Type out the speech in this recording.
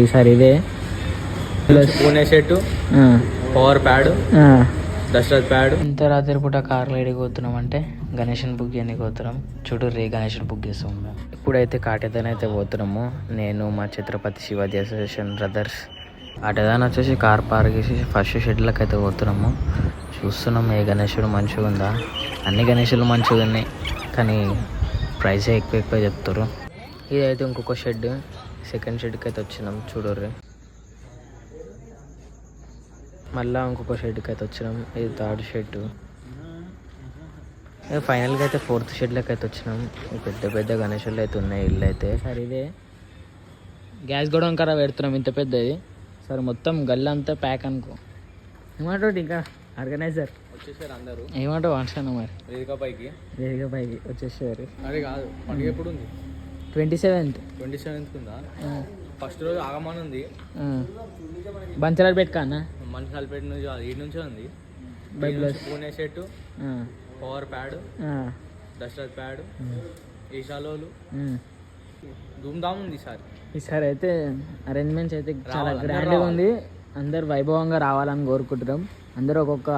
ఈసారి ఇదే Pune shirt, power pad, Dasharath pad. ఇంత రాత్రి పూట కార్లో ఎడిగిపోతున్నాం అంటే గణేషన్ బుక్ చేయడానికి పోతున్నాం. చూడు రే గణేషన్ బుక్ చేస్తాం మేము. ఇప్పుడైతే కాటేదాన్ అయితే పోతున్నాము. నేను మా ఛత్రపతి శివాజీ అసోసియేషన్ బ్రదర్స్. కాటేదాన్ వచ్చేసి కార్ పార్క్ చేసి ఫస్ట్ షెడ్లకు అయితే పోతున్నాము. చూస్తున్నాం ఏ గణేశుడు మంచిగా ఉందా. అన్ని గణేశులు మంచిగా ఉన్నాయి కానీ ప్రైసే ఎక్కువ చెప్తారు. ఇదైతే ఇంకొక షెడ్, సెకండ్ షెడ్కి అయితే వచ్చినాం. చూడర్రి మళ్ళీ ఇంకొక షెడ్కి అయితే వచ్చినాం. ఇది థర్డ్ షెడ్. ఫైనల్గా అయితే ఫోర్త్ షెడ్లోకి అయితే వచ్చినాం. పెద్ద పెద్ద గణేశులు అయితే ఉన్నాయి. ఇల్లు అయితే సరే ఇదే గ్యాస్ గొడవ కరా పెడుతున్నాం ఇంత పెద్దది. సరే మొత్తం గల్లంతా ప్యాక్ అనుకో. ఏమంటావు ఇంకా ఆర్గనైజర్ వచ్చేసారు అందరూ. ఏమంటావు అంటాను మరి వేదిక పైకి వచ్చేసారు. అదే కాదు పండుగ ఎప్పుడు ఉంది? 27th. 27th ఉందా? ఫస్ట్ రోజు ఆగమని ఉంది. బంచరాలు పెట్టుకా అన్న మంచి కలిపేట నుంచి ఈ నుంచే ఉంది. Pune shirt, power pad, Dasharath pad, ఈశాలోలు ధూమ్ధామ్ ఉంది ఈసారి అయితే అరేంజ్మెంట్స్ అయితే చాలా గ్రాండ్గా ఉంది. అందరు వైభవంగా రావాలని కోరుకుంటున్నాం. అందరూ ఒక్కొక్క